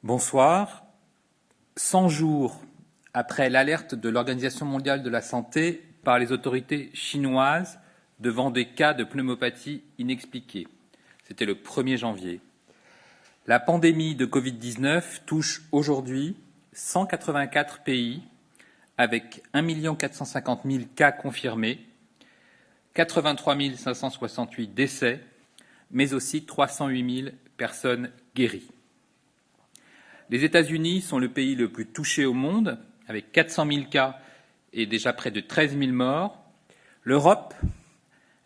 Bonsoir. 100 jours après l'alerte de l'Organisation mondiale de la santé par les autorités chinoises devant des cas de pneumopathie inexpliqués. C'était le 1er janvier. La pandémie de Covid-19 touche aujourd'hui 184 pays avec 1 450 000 cas confirmés, 83 568 décès, mais aussi 308 000 personnes guéries. Les États-Unis sont le pays le plus touché au monde, avec 400 000 cas et déjà près de 13 000 morts. L'Europe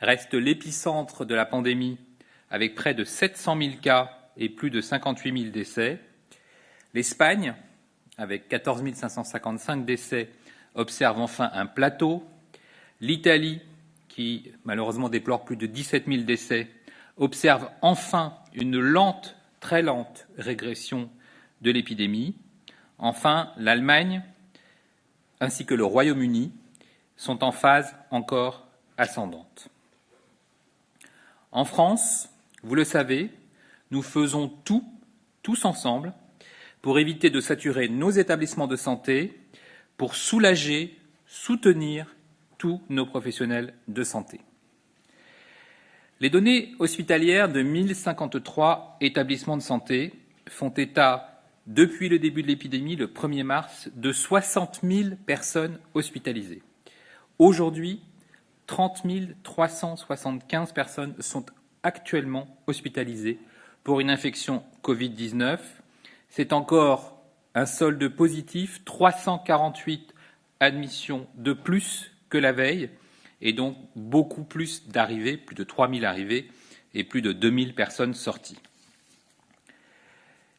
reste l'épicentre de la pandémie, avec près de 700 000 cas et plus de 58 000 décès. L'Espagne, avec 14 555 décès, observe enfin un plateau. L'Italie, qui malheureusement déplore plus de 17 000 décès, observe enfin une lente, très lente régression de l'épidémie. Enfin, l'Allemagne ainsi que le Royaume-Uni sont en phase encore ascendante. En France, vous le savez, nous faisons tout, tous ensemble, pour éviter de saturer nos établissements de santé, pour soulager, soutenir tous nos professionnels de santé. Les données hospitalières de 1053 établissements de santé font état, depuis le début de l'épidémie, le 1er mars, de 60 000 personnes hospitalisées. Aujourd'hui, 30 375 personnes sont actuellement hospitalisées pour une infection Covid-19. C'est encore un solde positif, 348 admissions de plus que la veille, et donc beaucoup plus d'arrivées, plus de 3 000 arrivées et plus de 2 000 personnes sorties.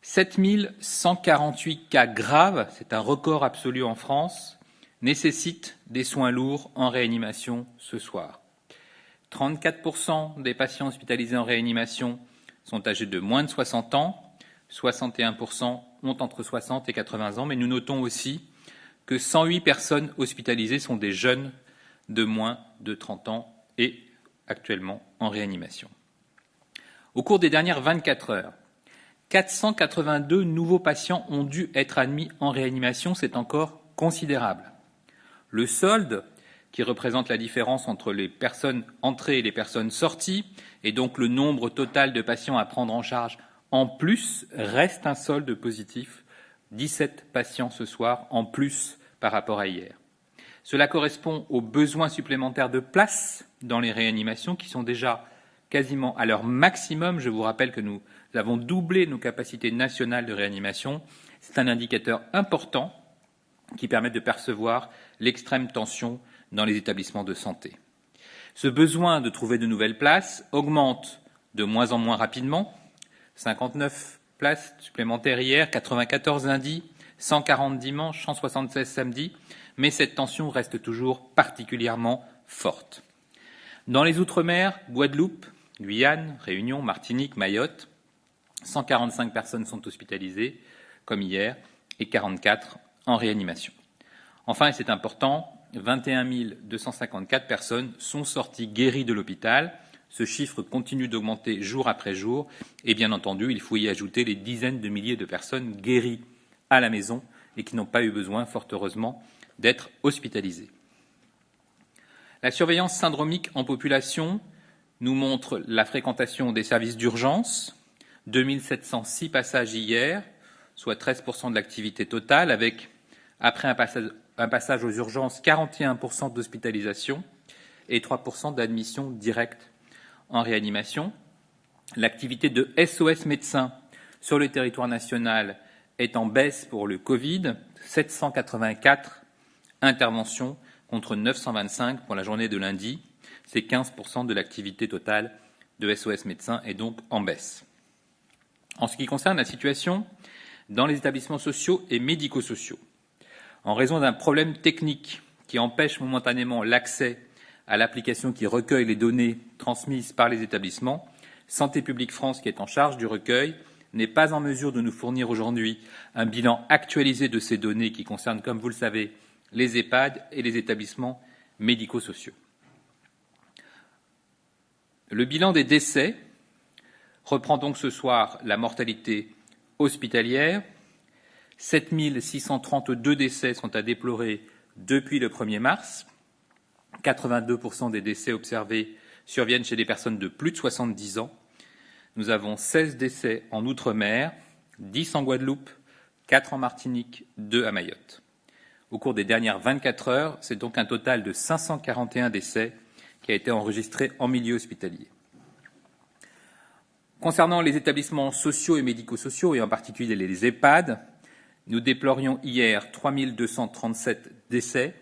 7 148 cas graves, c'est un record absolu en France, nécessitent des soins lourds en réanimation ce soir. 34% des patients hospitalisés en réanimation sont âgés de moins de 60 ans, 61% ont entre 60 et 80 ans, mais nous notons aussi que 108 personnes hospitalisées sont des jeunes de moins de 30 ans et actuellement en réanimation. Au cours des dernières 24 heures, 482 nouveaux patients ont dû être admis en réanimation, c'est encore considérable. Le solde, qui représente la différence entre les personnes entrées et les personnes sorties, et donc le nombre total de patients à prendre en charge en plus, reste un solde positif, 17 patients ce soir en plus par rapport à hier. Cela correspond aux besoins supplémentaires de places dans les réanimations qui sont déjà quasiment à leur maximum. Je vous rappelle que nous avons doublé nos capacités nationales de réanimation. C'est un indicateur important qui permet de percevoir l'extrême tension dans les établissements de santé. Ce besoin de trouver de nouvelles places augmente de moins en moins rapidement. 59 places supplémentaires hier, 94 lundi, 140 dimanche, 176 samedi, mais cette tension reste toujours particulièrement forte. Dans les Outre-mer, Guadeloupe, Guyane, Réunion, Martinique, Mayotte, 145 personnes sont hospitalisées, comme hier, et 44 en réanimation. Enfin, et c'est important, 21 254 personnes sont sorties guéries de l'hôpital. Ce chiffre continue d'augmenter jour après jour, et bien entendu, il faut y ajouter les dizaines de milliers de personnes guéries à la maison et qui n'ont pas eu besoin, fort heureusement, d'être hospitalisées. La surveillance syndromique en population nous montre la fréquentation des services d'urgence, 2706 passages hier, soit 13% de l'activité totale, avec, après un passage aux urgences, 41% d'hospitalisation et 3% d'admission directe en réanimation. L'activité de SOS médecins sur le territoire national est en baisse pour le Covid, 784 interventions contre 925 pour la journée de lundi. C'est 15% de l'activité totale de SOS médecins est donc en baisse. En ce qui concerne la situation dans les établissements sociaux et médico-sociaux, en raison d'un problème technique qui empêche momentanément l'accès à l'application qui recueille les données transmises par les établissements, Santé publique France, qui est en charge du recueil, n'est pas en mesure de nous fournir aujourd'hui un bilan actualisé de ces données qui concernent, comme vous le savez, les EHPAD et les établissements médico-sociaux. Le bilan des décès reprend donc ce soir la mortalité hospitalière. 7 632 décès sont à déplorer depuis le 1er mars. 82% des décès observés surviennent chez des personnes de plus de 70 ans. Nous avons 16 décès en Outre-mer, 10 en Guadeloupe, 4 en Martinique, 2 à Mayotte. Au cours des dernières 24 heures, c'est donc un total de 541 décès qui a été enregistré en milieu hospitalier. Concernant les établissements sociaux et médico-sociaux, et en particulier les EHPAD, nous déplorions hier 3 237 décès.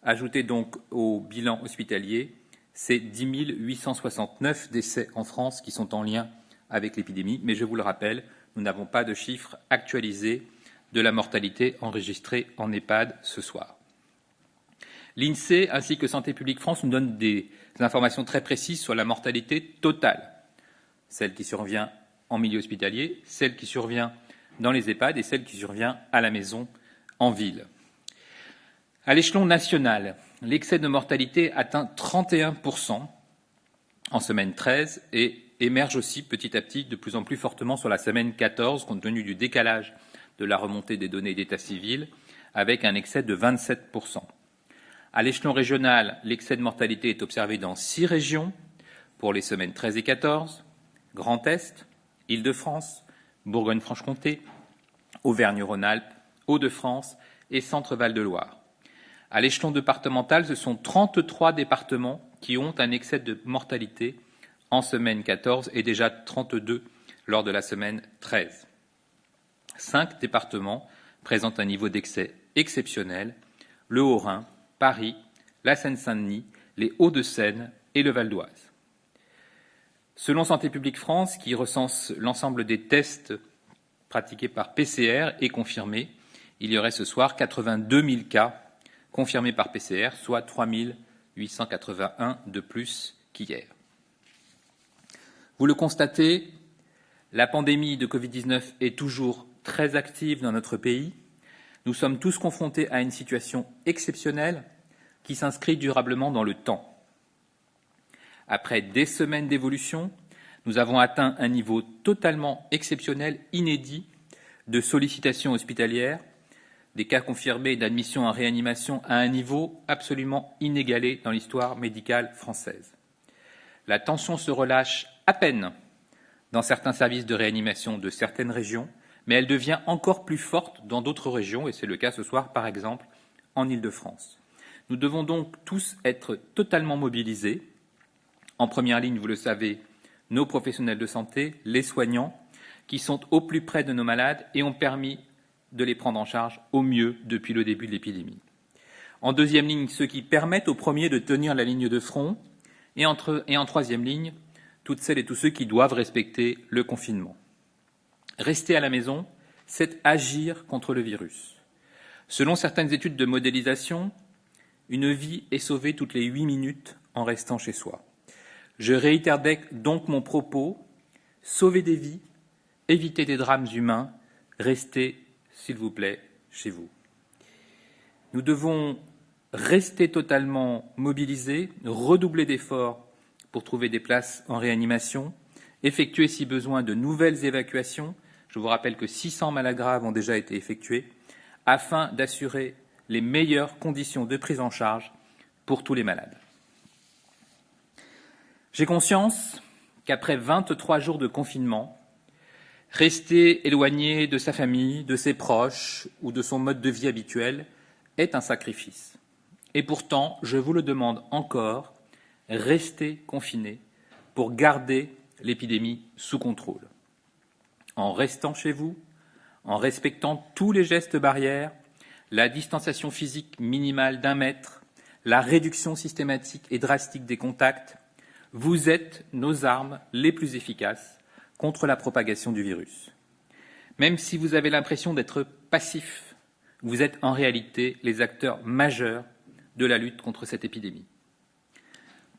Ajoutés donc au bilan hospitalier, c'est 10 869 décès en France qui sont en lien avec l'épidémie. Mais je vous le rappelle, nous n'avons pas de chiffres actualisés de la mortalité enregistrée en EHPAD ce soir. L'INSEE ainsi que Santé publique France nous donnent des informations très précises sur la mortalité totale, celle qui survient en milieu hospitalier, celle qui survient dans les EHPAD et celle qui survient à la maison en ville. À l'échelon national, l'excès de mortalité atteint 31% en semaine 13 et émerge aussi petit à petit de plus en plus fortement sur la semaine 14, compte tenu du décalage de la remontée des données d'état civil, avec un excès de 27%. À l'échelon régional, l'excès de mortalité est observé dans 6 régions pour les semaines 13 et 14, Grand Est, Île-de-France, Bourgogne-Franche-Comté, Auvergne-Rhône-Alpes, Hauts-de-France et Centre-Val de Loire. À l'échelon départemental, ce sont 33 départements qui ont un excès de mortalité en semaine 14 et déjà 32 lors de la semaine 13. 5 départements présentent un niveau d'excès exceptionnel, le Haut-Rhin, Paris, la Seine-Saint-Denis, les Hauts-de-Seine et le Val d'Oise. Selon Santé publique France, qui recense l'ensemble des tests pratiqués par PCR et confirmés, il y aurait ce soir 82 000 cas confirmés par PCR, soit 3 881 de plus qu'hier. Vous le constatez, la pandémie de Covid-19 est toujours très active dans notre pays. Nous sommes tous confrontés à une situation exceptionnelle qui s'inscrit durablement dans le temps. Après des semaines d'évolution, nous avons atteint un niveau totalement exceptionnel, inédit, de sollicitations hospitalières, des cas confirmés d'admission en réanimation à un niveau absolument inégalé dans l'histoire médicale française. La tension se relâche à peine dans certains services de réanimation de certaines régions, mais elle devient encore plus forte dans d'autres régions, et c'est le cas ce soir, par exemple, en Île-de-France. Nous devons donc tous être totalement mobilisés. En première ligne, vous le savez, nos professionnels de santé, les soignants, qui sont au plus près de nos malades et ont permis de les prendre en charge au mieux depuis le début de l'épidémie. En deuxième ligne, ceux qui permettent aux premiers de tenir la ligne de front, et en troisième ligne, toutes celles et tous ceux qui doivent respecter le confinement. Rester à la maison, c'est agir contre le virus. Selon certaines études de modélisation, une vie est sauvée toutes les 8 minutes en restant chez soi. Je réitère donc mon propos, sauvez des vies, évitez des drames humains, restez, s'il vous plaît, chez vous. Nous devons rester totalement mobilisés, redoubler d'efforts pour trouver des places en réanimation, effectuer si besoin de nouvelles évacuations. Je vous rappelle que 600 malades graves ont déjà été effectués, afin d'assurer les meilleures conditions de prise en charge pour tous les malades. J'ai conscience qu'après 23 jours de confinement, rester éloigné de sa famille, de ses proches ou de son mode de vie habituel est un sacrifice. Et pourtant, je vous le demande encore, restez confinés pour garder l'épidémie sous contrôle. En restant chez vous, en respectant tous les gestes barrières, la distanciation physique minimale d'1 mètre, la réduction systématique et drastique des contacts, vous êtes nos armes les plus efficaces contre la propagation du virus. Même si vous avez l'impression d'être passif, vous êtes en réalité les acteurs majeurs de la lutte contre cette épidémie.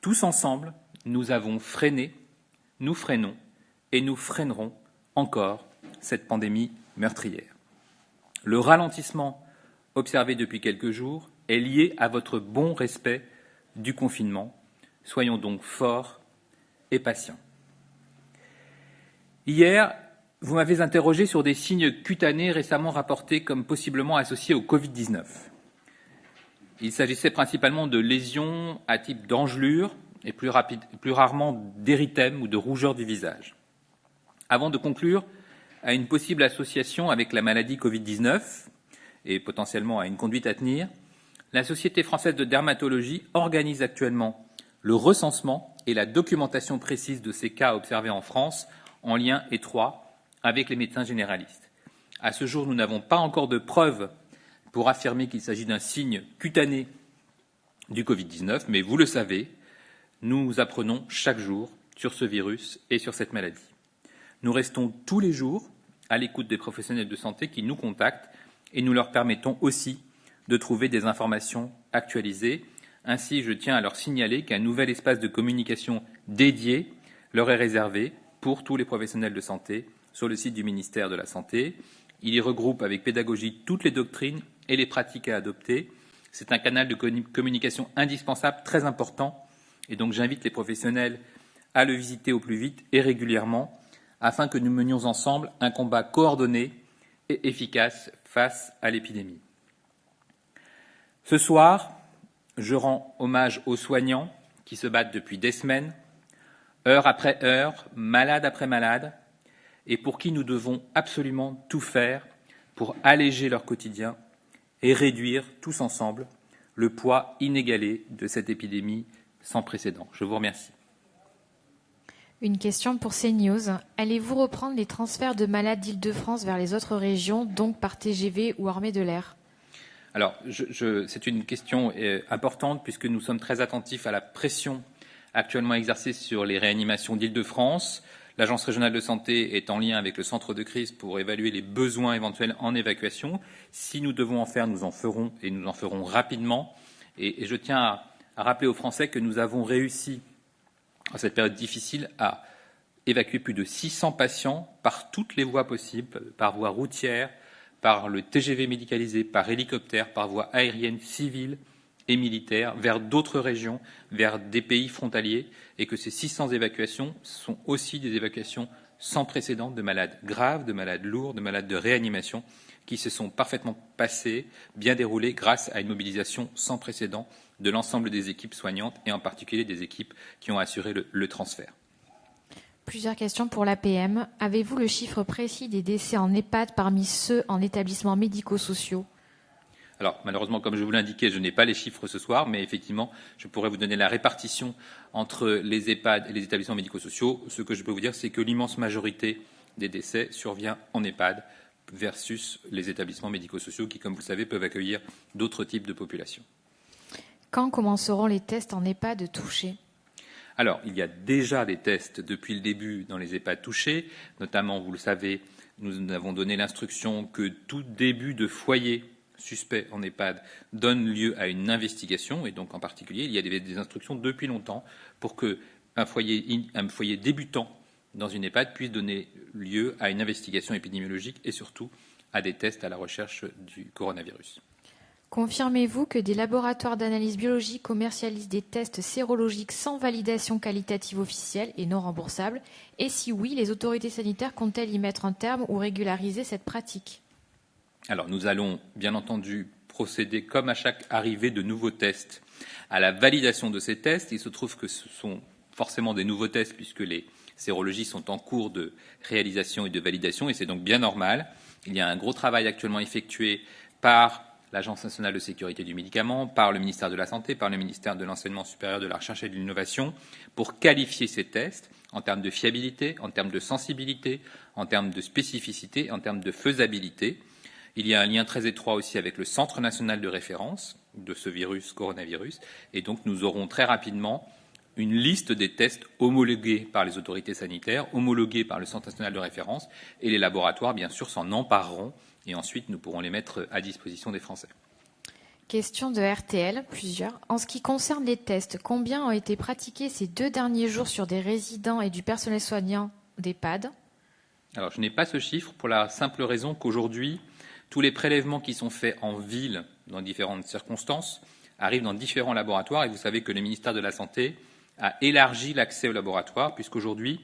Tous ensemble, nous avons freiné, nous freinons et nous freinerons encore cette pandémie meurtrière. Le ralentissement observé depuis quelques jours est lié à votre bon respect du confinement. Soyons donc forts et patients. Hier, Vous m'avez interrogé sur des signes cutanés récemment rapportés comme possiblement associés au Covid-19. Il s'agissait principalement de lésions à type d'engelure et plus rarement d'érythème ou de rougeur du visage. Avant de conclure à une possible association avec la maladie Covid-19 et potentiellement à une conduite à tenir, la Société française de dermatologie organise actuellement le recensement et la documentation précise de ces cas observés en France en lien étroit avec les médecins généralistes. À ce jour, nous n'avons pas encore de preuves pour affirmer qu'il s'agit d'un signe cutané du Covid-19, mais vous le savez, nous apprenons chaque jour sur ce virus et sur cette maladie. Nous restons tous les jours à l'écoute des professionnels de santé qui nous contactent et nous leur permettons aussi de trouver des informations actualisées. Ainsi, je tiens à leur signaler qu'un nouvel espace de communication dédié leur est réservé pour tous les professionnels de santé sur le site du ministère de la Santé. Il y regroupe avec pédagogie toutes les doctrines et les pratiques à adopter. C'est un canal de communication indispensable, très important, et donc j'invite les professionnels à le visiter au plus vite et régulièrement, afin que nous menions ensemble un combat coordonné et efficace face à l'épidémie. Ce soir, je rends hommage aux soignants qui se battent depuis des semaines, heure après heure, malade après malade, et pour qui nous devons absolument tout faire pour alléger leur quotidien et réduire tous ensemble le poids inégalé de cette épidémie sans précédent. Je vous remercie. Une question pour CNews. Allez-vous reprendre les transferts de malades d'Île-de-France vers les autres régions, donc par TGV ou armée de l'air ? Alors, c'est une question importante puisque nous sommes très attentifs à la pression actuellement exercée sur les réanimations d'Île-de-France. L'Agence régionale de santé est en lien avec le centre de crise pour évaluer les besoins éventuels en évacuation. Si nous devons en faire, nous en ferons et nous en ferons rapidement. Et je tiens à rappeler aux Français que nous avons réussi, en cette période difficile, à évacuer plus de 600 patients par toutes les voies possibles, par voie routière, par le TGV médicalisé, par hélicoptère, par voie aérienne civile et militaire, vers d'autres régions, vers des pays frontaliers, et que ces 600 évacuations sont aussi des évacuations sans précédent de malades graves, de malades lourds, de malades de réanimation, qui se sont parfaitement passées, bien déroulées, grâce à une mobilisation sans précédent de l'ensemble des équipes soignantes, et en particulier des équipes qui ont assuré le transfert. Plusieurs questions pour l'APM. Avez-vous le chiffre précis des décès en EHPAD parmi ceux en établissements médico-sociaux ? Alors, malheureusement, comme je vous l'indiquais, je n'ai pas les chiffres ce soir, mais effectivement, je pourrais vous donner la répartition entre les EHPAD et les établissements médico-sociaux. Ce que je peux vous dire, c'est que l'immense majorité des décès survient en EHPAD versus les établissements médico-sociaux qui, comme vous le savez, peuvent accueillir d'autres types de populations. Quand commenceront les tests en EHPAD touchés ? Alors, il y a déjà des tests depuis le début dans les EHPAD touchés, notamment, vous le savez, nous avons donné l'instruction que tout début de foyer suspect en EHPAD donne lieu à une investigation, et donc en particulier, il y a des instructions depuis longtemps pour qu'un foyer débutant dans une EHPAD puisse donner lieu à une investigation épidémiologique et surtout à des tests à la recherche du coronavirus. Confirmez-vous que des laboratoires d'analyse biologique commercialisent des tests sérologiques sans validation qualitative officielle et non remboursable ? Et si oui, les autorités sanitaires comptent-elles y mettre un terme ou régulariser cette pratique ? Alors, nous allons bien entendu procéder, comme à chaque arrivée de nouveaux tests, à la validation de ces tests. Il se trouve que ce sont forcément des nouveaux tests puisque les sérologies sont en cours de réalisation et de validation, et c'est donc bien normal. Il y a un gros travail actuellement effectué par l'Agence nationale de sécurité du médicament, par le ministère de la Santé, par le ministère de l'Enseignement supérieur, de la Recherche et de l'Innovation, pour qualifier ces tests en termes de fiabilité, en termes de sensibilité, en termes de spécificité, en termes de faisabilité. Il y a un lien très étroit aussi avec le Centre national de référence de ce virus, coronavirus, et donc nous aurons très rapidement une liste des tests homologués par les autorités sanitaires, homologués par le Centre national de référence, et les laboratoires, bien sûr, s'en empareront, et ensuite nous pourrons les mettre à disposition des Français. Question de RTL, plusieurs. En ce qui concerne les tests, combien ont été pratiqués ces 2 derniers jours sur des résidents et du personnel soignant d'EHPAD ? Alors, je n'ai pas ce chiffre pour la simple raison qu'aujourd'hui, tous les prélèvements qui sont faits en ville, dans différentes circonstances, arrivent dans différents laboratoires, et vous savez que le ministère de la Santé a élargi l'accès aux laboratoires, puisqu'aujourd'hui,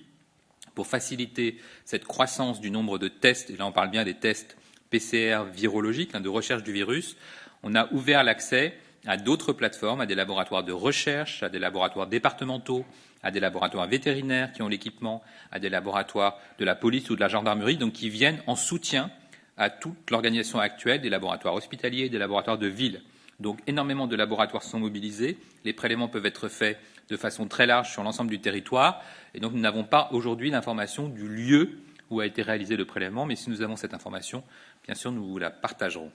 pour faciliter cette croissance du nombre de tests, et là on parle bien des tests PCR virologiques, de recherche du virus, on a ouvert l'accès à d'autres plateformes, à des laboratoires de recherche, à des laboratoires départementaux, à des laboratoires vétérinaires qui ont l'équipement, à des laboratoires de la police ou de la gendarmerie, donc qui viennent en soutien à toute l'organisation actuelle des laboratoires hospitaliers et des laboratoires de ville. Donc énormément de laboratoires sont mobilisés, les prélèvements peuvent être faits de façon très large sur l'ensemble du territoire, et donc nous n'avons pas aujourd'hui l'information du lieu où a été réalisé le prélèvement, mais si nous avons cette information, bien sûr, nous vous la partagerons.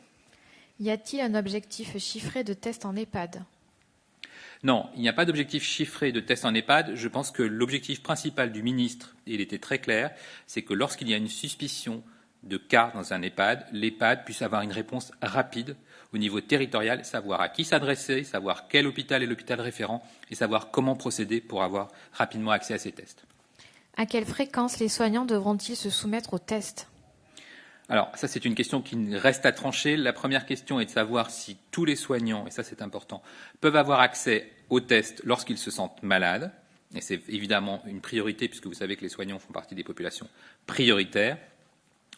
Y a-t-il un objectif chiffré de tests en EHPAD ? Non, il n'y a pas d'objectif chiffré de tests en EHPAD. Je pense que l'objectif principal du ministre, et il était très clair, c'est que lorsqu'il y a une suspicion de cas dans un EHPAD, l'EHPAD puisse avoir une réponse rapide au niveau territorial, savoir à qui s'adresser, savoir quel hôpital est l'hôpital référent et savoir comment procéder pour avoir rapidement accès à ces tests. À quelle fréquence les soignants devront-ils se soumettre aux tests ? Alors, ça, c'est une question qui reste à trancher. La première question est de savoir si tous les soignants, et ça, c'est important, peuvent avoir accès aux tests lorsqu'ils se sentent malades. Et c'est évidemment une priorité, puisque vous savez que les soignants font partie des populations prioritaires.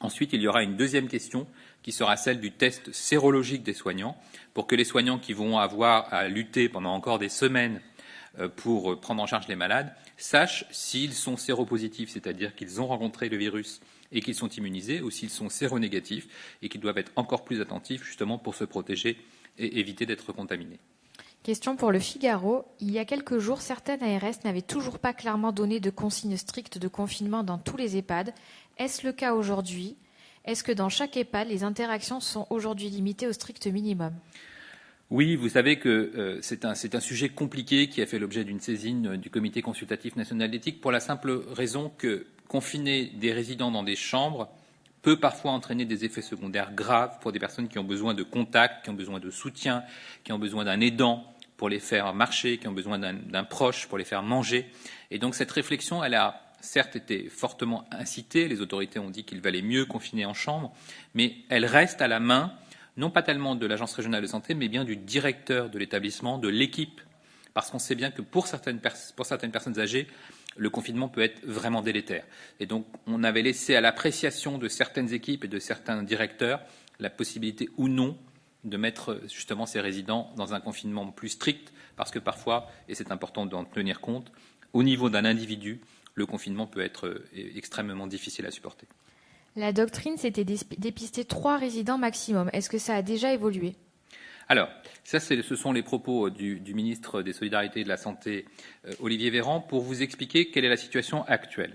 Ensuite, il y aura une deuxième question qui sera celle du test sérologique des soignants, pour que les soignants qui vont avoir à lutter pendant encore des semaines pour prendre en charge les malades sachent s'ils sont séropositifs, c'est-à-dire qu'ils ont rencontré le virus et qu'ils sont immunisés, ou s'ils sont séronégatifs et qu'ils doivent être encore plus attentifs justement pour se protéger et éviter d'être contaminés. Question pour le Figaro. Il y a quelques jours, certaines ARS n'avaient toujours pas clairement donné de consignes strictes de confinement dans tous les EHPAD. Est-ce le cas aujourd'hui ? Est-ce que dans chaque EHPAD, les interactions sont aujourd'hui limitées au strict minimum ? Oui, vous savez que c'est un sujet compliqué qui a fait l'objet d'une saisine du Comité consultatif national d'éthique pour la simple raison que confiner des résidents dans des chambres peut parfois entraîner des effets secondaires graves pour des personnes qui ont besoin de contact, qui ont besoin de soutien, qui ont besoin d'un aidant pour les faire marcher, qui ont besoin d'un proche pour les faire manger. Et donc cette réflexion, elle a certes été fortement incitée, les autorités ont dit qu'il valait mieux confiner en chambre, mais elle reste à la main, non pas tellement de l'Agence régionale de santé, mais bien du directeur de l'établissement, de l'équipe, parce qu'on sait bien que pour certaines personnes âgées, le confinement peut être vraiment délétère. Et donc, on avait laissé à l'appréciation de certaines équipes et de certains directeurs la possibilité ou non de mettre justement ces résidents dans un confinement plus strict, parce que parfois, et c'est important d'en tenir compte, au niveau d'un individu, le confinement peut être extrêmement difficile à supporter. La doctrine, c'était dépister 3 résidents maximum. Est-ce que ça a déjà évolué ? Alors, ça, ce sont les propos du ministre des Solidarités et de la Santé, Olivier Véran, pour vous expliquer quelle est la situation actuelle.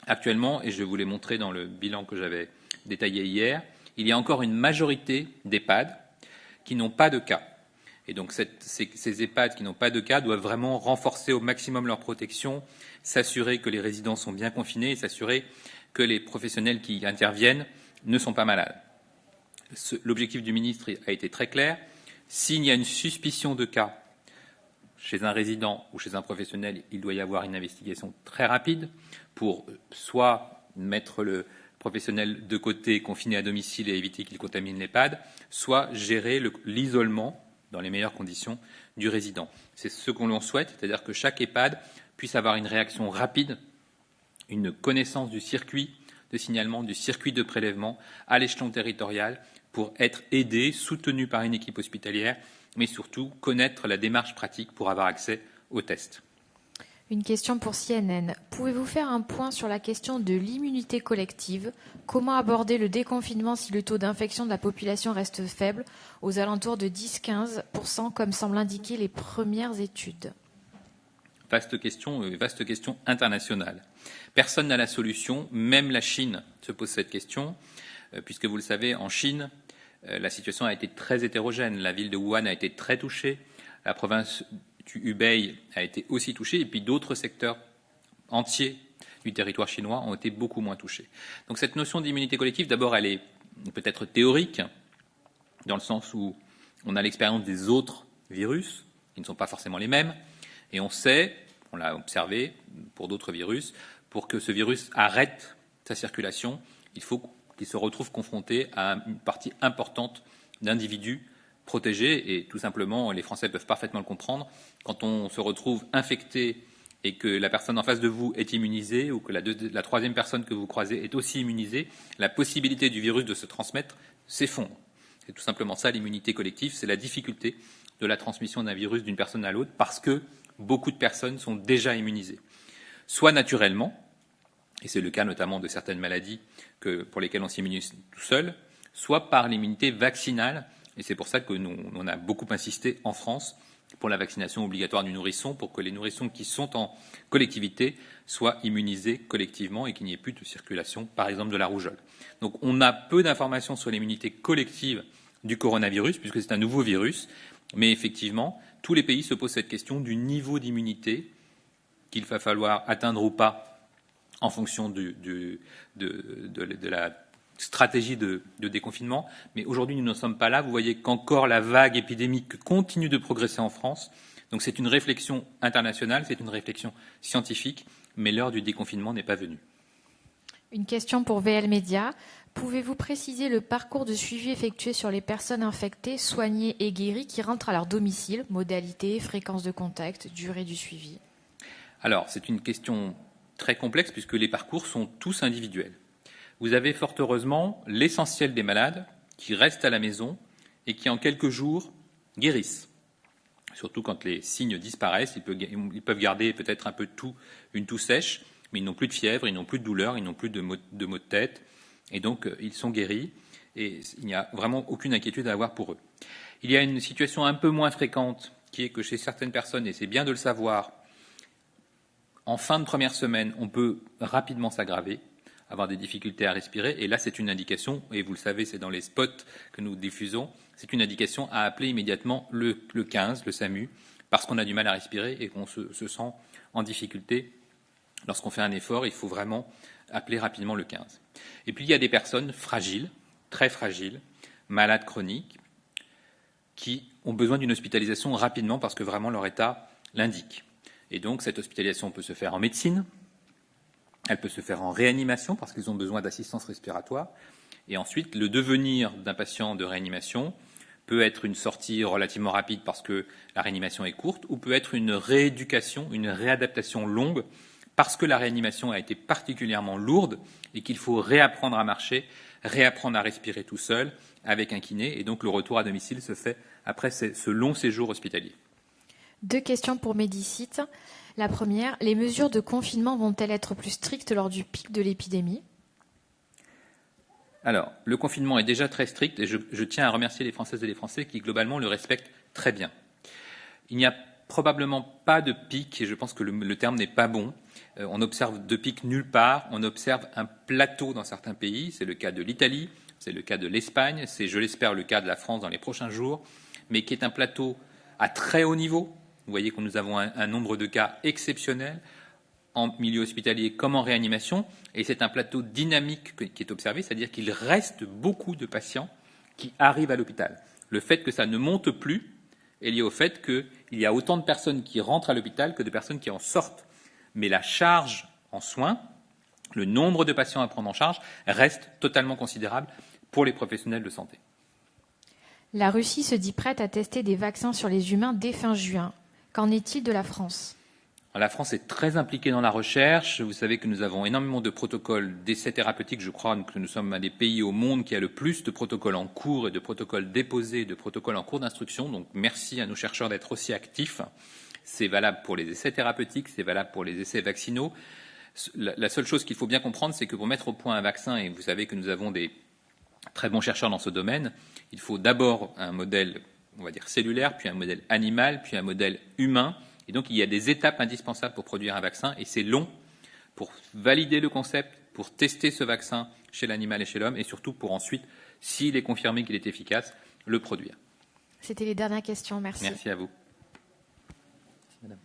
Actuellement, et je vous l'ai montré dans le bilan que j'avais détaillé hier, il y a encore une majorité d'EHPAD qui n'ont pas de cas. Et donc, ces EHPAD qui n'ont pas de cas doivent vraiment renforcer au maximum leur protection, s'assurer que les résidents sont bien confinés et s'assurer que les professionnels qui interviennent ne sont pas malades. L'objectif du ministre a été très clair. S'il y a une suspicion de cas chez un résident ou chez un professionnel, il doit y avoir une investigation très rapide pour soit mettre le professionnel de côté, confiné à domicile et éviter qu'il contamine l'EHPAD, soit gérer l'isolement dans les meilleures conditions du résident. C'est ce qu'on l'on souhaite, c'est-à-dire que chaque EHPAD puisse avoir une réaction rapide, une connaissance du circuit de signalement, du circuit de prélèvement à l'échelon territorial pour être aidé, soutenu par une équipe hospitalière, mais surtout connaître la démarche pratique pour avoir accès aux tests. Une question pour CNN. Pouvez-vous faire un point sur la question de l'immunité collective ? Comment aborder le déconfinement si le taux d'infection de la population reste faible, aux alentours de 10-15%, comme semblent indiquer les premières études ? Vaste question internationale. Personne n'a la solution, même la Chine se pose cette question, puisque vous le savez, en Chine, la situation a été très hétérogène. La ville de Wuhan a été très touchée, la province du Hubei a été aussi touchée, et puis d'autres secteurs entiers du territoire chinois ont été beaucoup moins touchés. Donc cette notion d'immunité collective, d'abord, elle est peut-être théorique, dans le sens où on a l'expérience des autres virus, qui ne sont pas forcément les mêmes, et on sait, on l'a observé pour d'autres virus, pour que ce virus arrête sa circulation, il faut qu'il se retrouve confronté à une partie importante d'individus protégés. Et tout simplement, les Français peuvent parfaitement le comprendre. Quand on se retrouve infecté et que la personne en face de vous est immunisée ou que la troisième personne que vous croisez est aussi immunisée, la possibilité du virus de se transmettre s'effondre. C'est tout simplement ça l'immunité collective, c'est la difficulté de la transmission d'un virus d'une personne à l'autre parce que beaucoup de personnes sont déjà immunisées. Soit naturellement, et c'est le cas notamment de certaines maladies pour lesquelles on s'immunise tout seul, soit par l'immunité vaccinale, et c'est pour ça que on a beaucoup insisté en France pour la vaccination obligatoire du nourrisson, pour que les nourrissons qui sont en collectivité soient immunisés collectivement et qu'il n'y ait plus de circulation, par exemple, de la rougeole. Donc on a peu d'informations sur l'immunité collective du coronavirus, puisque c'est un nouveau virus, mais effectivement, tous les pays se posent cette question du niveau d'immunité qu'il va falloir atteindre ou pas en fonction de la stratégie de déconfinement. Mais aujourd'hui, nous n'en sommes pas là. Vous voyez qu'encore la vague épidémique continue de progresser en France. Donc c'est une réflexion internationale, c'est une réflexion scientifique, mais l'heure du déconfinement n'est pas venue. Une question pour VL Média. Pouvez-vous préciser le parcours de suivi effectué sur les personnes infectées, soignées et guéries qui rentrent à leur domicile, modalités, fréquence de contact, durée du suivi? Alors, c'est une question très complexe puisque les parcours sont tous individuels. Vous avez fort heureusement l'essentiel des malades qui restent à la maison et qui, en quelques jours, guérissent. Surtout quand les signes disparaissent, ils peuvent garder peut-être un peu de toux, une toux sèche, mais ils n'ont plus de fièvre, ils n'ont plus de douleur, ils n'ont plus de maux de tête, et donc ils sont guéris, et il n'y a vraiment aucune inquiétude à avoir pour eux. Il y a une situation un peu moins fréquente, qui est que chez certaines personnes, et c'est bien de le savoir, en fin de première semaine, on peut rapidement s'aggraver, avoir des difficultés à respirer, et là c'est une indication, et vous le savez, c'est dans les spots que nous diffusons, c'est une indication à appeler immédiatement le 15, le SAMU, parce qu'on a du mal à respirer et qu'on se sent en difficulté. Lorsqu'on fait un effort, il faut vraiment appeler rapidement le 15. Et puis il y a des personnes fragiles, très fragiles, malades chroniques, qui ont besoin d'une hospitalisation rapidement parce que vraiment leur état l'indique. Et donc cette hospitalisation peut se faire en médecine, elle peut se faire en réanimation parce qu'ils ont besoin d'assistance respiratoire. Et ensuite, le devenir d'un patient de réanimation peut être une sortie relativement rapide parce que la réanimation est courte, ou peut être une rééducation, une réadaptation longue parce que la réanimation a été particulièrement lourde et qu'il faut réapprendre à marcher, réapprendre à respirer tout seul avec un kiné. Et donc le retour à domicile se fait après ce long séjour hospitalier. 2 questions pour Médicite. La première, les mesures de confinement vont-elles être plus strictes lors du pic de l'épidémie? Alors, le confinement est déjà très strict et je tiens à remercier les Françaises et les Français qui, globalement, le respectent très bien. Il n'y a probablement pas de pic, et je pense que le terme n'est pas bon. On observe de pic nulle part. On observe un plateau dans certains pays. C'est le cas de l'Italie, c'est le cas de l'Espagne, c'est, je l'espère, le cas de la France dans les prochains jours, mais qui est un plateau à très haut niveau. Vous voyez que nous avons un nombre de cas exceptionnel en milieu hospitalier comme en réanimation, et c'est un plateau dynamique qui est observé, c'est-à-dire qu'il reste beaucoup de patients qui arrivent à l'hôpital. Le fait que ça ne monte plus est lié au fait qu'il y a autant de personnes qui rentrent à l'hôpital que de personnes qui en sortent. Mais la charge en soins, le nombre de patients à prendre en charge, reste totalement considérable pour les professionnels de santé. La Russie se dit prête à tester des vaccins sur les humains dès fin juin. Qu'en est-il de la France ? La France est très impliquée dans la recherche. Vous savez que nous avons énormément de protocoles d'essais thérapeutiques. Je crois que nous sommes un des pays au monde qui a le plus de protocoles en cours et de protocoles déposés, de protocoles en cours d'instruction. Donc merci à nos chercheurs d'être aussi actifs. C'est valable pour les essais thérapeutiques, c'est valable pour les essais vaccinaux. La seule chose qu'il faut bien comprendre, c'est que pour mettre au point un vaccin, et vous savez que nous avons des très bons chercheurs dans ce domaine, il faut d'abord un modèle, on va dire cellulaire, puis un modèle animal, puis un modèle humain. Et donc, il y a des étapes indispensables pour produire un vaccin, et c'est long pour valider le concept, pour tester ce vaccin chez l'animal et chez l'homme, et surtout pour ensuite, s'il est confirmé qu'il est efficace, le produire. C'était les dernières questions. Merci. Merci à vous. Merci, madame.